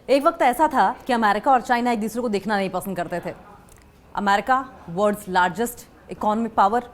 एक वक्त ऐसा था कि अमेरिका और चाइना एक दूसरे को देखना नहीं पसंद करते थे। America world's largest economic power,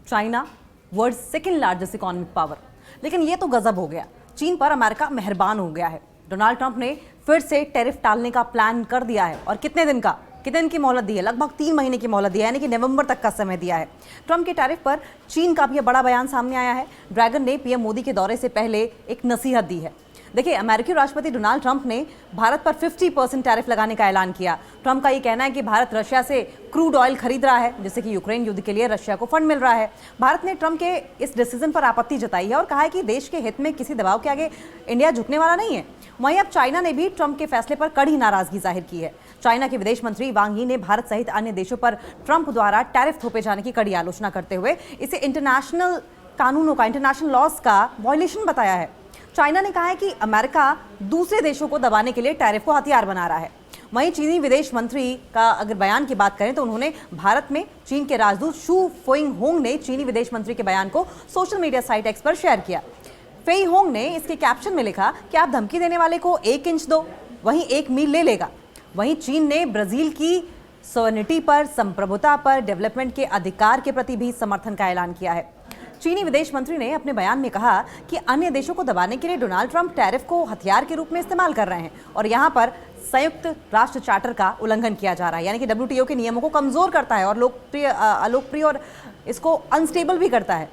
China world's second largest economic power. लेकिन ये तो गजब हो गया, चीन पर अमेरिका मेहरबान हो गया है। डोनाल्ड ट्रंप ने फिर से टैरिफ टालने का प्लान कर दिया है और कितने दिन की मोहलत दी है? लगभग 3 महीने की मोहलत दी है, यानी कि नवंबर तक का समय दिया है। ट्रंप के टैरिफ पर चीन का भी बड़ा बयान सामने आया है। ड्रैगन ने पीएम मोदी के दौरे से पहले एक नसीहत दी है। देखिए, अमेरिकी राष्ट्रपति डोनाल्ड ट्रंप ने भारत पर 50% टैरिफ लगाने का ऐलान किया। ट्रंप का ये कहना है कि भारत रशिया से क्रूड ऑयल खरीद रहा है, जिससे कि यूक्रेन युद्ध के लिए रशिया को फंड मिल रहा है। भारत ने ट्रंप के इस डिसीजन पर आपत्ति जताई है और कहा है कि देश के हित में किसी दबाव के आगे इंडिया झुकने वाला नहीं है। वहीं अब चाइना ने भी ट्रंप के फैसले पर कड़ी नाराजगी जाहिर की है। चाइना के विदेश मंत्री वांग यी ने भारत सहित अन्य देशों पर ट्रंप द्वारा टैरिफ थोपे जाने की कड़ी आलोचना करते हुए इसे इंटरनेशनल कानूनों का, इंटरनेशनल लॉज का वायलेशन बताया है। चाइना ने कहा है कि अमेरिका दूसरे देशों को दबाने के लिए टैरिफ को हथियार बना रहा है। वहीं चीनी विदेश मंत्री का अगर बयान की बात करें तो उन्होंने भारत में चीन के राजदूत शू फेइंगहोंग ने चीनी विदेश मंत्री के बयान को सोशल मीडिया साइट एक्स पर शेयर किया। फेइंगहोंग ने इसके कैप्शन में लिखा कि आप धमकी देने वाले को 1 इंच दो, वहीं 1 मील ले लेगा। वहीं चीन ने ब्राजील की सॉवरेनिटी पर, संप्रभुता पर, डेवलपमेंट के अधिकार के प्रति भी समर्थन का ऐलान किया है। चीनी विदेश मंत्री ने अपने बयान में कहा कि अन्य देशों को दबाने के लिए डोनाल्ड ट्रंप टैरिफ को हथियार के रूप में इस्तेमाल कर रहे हैं और यहां पर संयुक्त राष्ट्र चार्टर का उल्लंघन किया जा रहा है, यानी कि WTO के नियमों को कमजोर करता है और अलोकप्रिय और इसको अनस्टेबल भी करता है।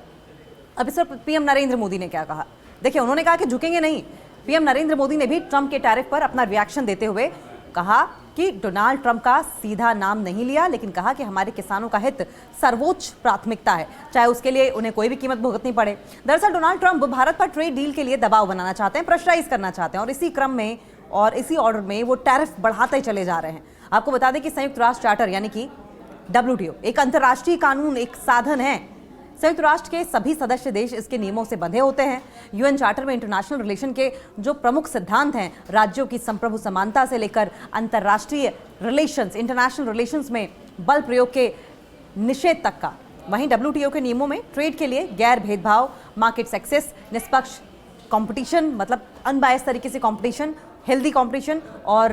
अब इस पर पीएम नरेंद्र मोदी ने क्या कहा? देखिए, उन्होंने कहा कि झुकेंगे नहीं। पीएम नरेंद्र मोदी ने भी ट्रंप के टैरिफ पर अपना रिएक्शन देते हुए कहा कि डोनाल्ड ट्रंप का सीधा नाम नहीं लिया, लेकिन कहा कि हमारे किसानों का हित सर्वोच्च प्राथमिकता है, चाहे उसके लिए उन्हें कोई भी कीमत भुगतनी पड़े। दरअसल डोनाल्ड ट्रंप भारत पर ट्रेड डील के लिए दबाव बनाना चाहते हैं, प्रेशराइज करना चाहते हैं और इसी क्रम में और इसी ऑर्डर में वो टैरिफ बढ़ाते चले जा रहे हैं। आपको बता दें कि संयुक्त राष्ट्र चार्टर यानी कि WTO एक अंतर्राष्ट्रीय कानून, एक साधन है। संयुक्त राष्ट्र के सभी सदस्य देश इसके नियमों से बंधे होते हैं। यूएन चार्टर में इंटरनेशनल रिलेशन के जो प्रमुख सिद्धांत हैं, राज्यों की संप्रभु समानता से लेकर अंतर्राष्ट्रीय रिलेशंस, इंटरनेशनल रिलेशंस में बल प्रयोग के निषेध तक का। वहीं WTO के नियमों में ट्रेड के लिए गैर भेदभाव, मार्केट एक्सेस, निष्पक्ष कंपटीशन, मतलब अनबायस तरीके से कंपटीशन, हेल्दी कंपटीशन और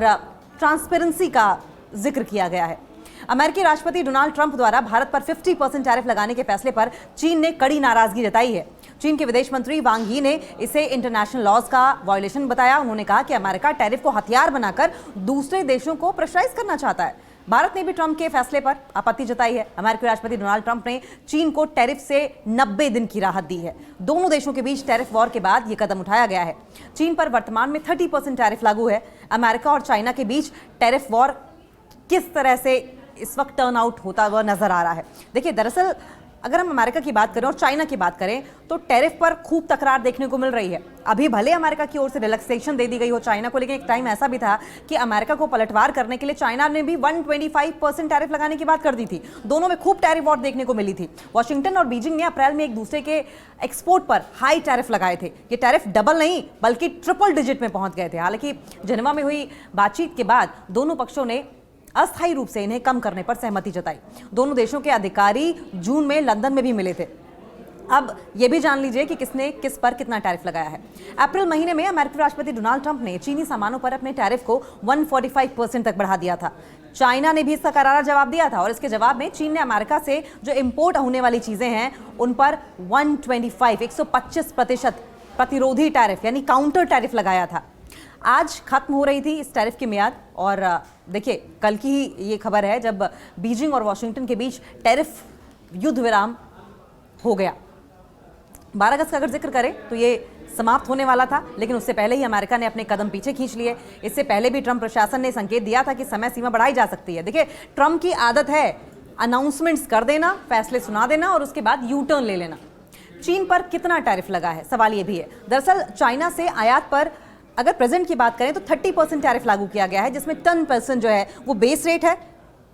ट्रांसपेरेंसी का जिक्र किया गया है। अमेरिकी राष्ट्रपति डोनाल्ड ट्रंप द्वारा भारत पर 50% टैरिफ लगाने के फैसले पर चीन ने कड़ी नाराजगी जताई है। चीन के विदेश मंत्री वांग यी ने इसे इंटरनेशनल लॉज का वायलेशन बताया। उन्होंने कहा कि अमेरिका टैरिफ को हथियार बनाकर दूसरे देशों को प्रेशराइज करना चाहता है। भारत ने भी ट्रंप के फैसले पर आपत्ति जताई है। अमेरिकी राष्ट्रपति डोनाल्ड ट्रंप ने चीन को टैरिफ से 90 दिन की राहत दी है। दोनों देशों के बीच टैरिफ वॉर के बाद यह कदम उठाया गया है। चीन पर वर्तमान में 30% टैरिफ लागू है। अमेरिका और चाइना के बीच टैरिफ वॉर किस तरह से इस वक्त टर्न आउट होता हुआ नजर आ रहा है? देखिए, दरअसल अगर हम अमेरिका की बात करें और चाइना की बात करें तो टैरिफ पर खूब तकरार देखने को मिल रही है। अभी भले अमेरिका की ओर से रिलैक्सेशन दे दी गई हो चाइना को, लेकिन एक टाइम ऐसा भी था कि अमेरिका को पलटवार करने के लिए चाइना ने भी 125% टैरिफ लगाने की बात कर दी थी। दोनों में खूब टैरिफ वॉर देखने को मिली थी। वॉशिंगटन और बीजिंग ने अप्रैल में एक दूसरे के एक्सपोर्ट पर हाई टैरिफ लगाए थे। ये टैरिफ डबल नहीं बल्कि ट्रिपल डिजिट में पहुंच गए थे। हालांकि जेनेवा में हुई बातचीत के बाद दोनों पक्षों ने अस्थायी रूप से इन्हें कम करने पर सहमति जताई। दोनों देशों के अधिकारी जून में लंदन में भी मिले थे। अब यह भी जान लीजिए कि किसने किस पर कितना टैरिफ लगाया है। अप्रैल महीने में अमेरिकी राष्ट्रपति डोनाल्ड ट्रंप ने चीनी सामानों पर अपने टैरिफ को 145% तक बढ़ा दिया था। चाइना ने भी इसका करारा जवाब दिया था और इसके जवाब में चीन ने अमेरिका से जो इंपोर्ट होने वाली चीजें हैं उन पर 125% प्रतिरोधी टैरिफ यानी काउंटर टैरिफ लगाया था। आज खत्म हो रही थी इस टैरिफ की मियाद और देखिए, कल की ही ये खबर है जब बीजिंग और वॉशिंगटन के बीच टैरिफ युद्ध विराम हो गया। 12 अगस्त का अगर जिक्र करें तो ये समाप्त होने वाला था, लेकिन उससे पहले ही अमेरिका ने अपने कदम पीछे खींच लिए। इससे पहले भी ट्रंप प्रशासन ने संकेत दिया था कि समय सीमा बढ़ाई जा सकती है। देखिए, ट्रंप की आदत है अनाउंसमेंट्स कर देना, फैसले सुना देना और उसके बाद यू टर्न ले लेना। चीन पर कितना टैरिफ लगा है, सवाल ये भी है। दरअसल चाइना से आयात पर अगर प्रेजेंट की बात करें तो 30% टैरिफ लागू किया गया है, जिसमें 10% जो है वो बेस रेट है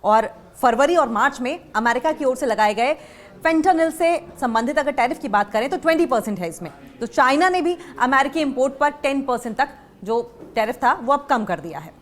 और फरवरी और मार्च में अमेरिका की ओर से लगाए गए फेंटानिल से संबंधित अगर टैरिफ की बात करें तो 20% है इसमें। तो चाइना ने भी अमेरिकी इंपोर्ट पर 10% तक जो टैरिफ था वो अब कम कर दिया है।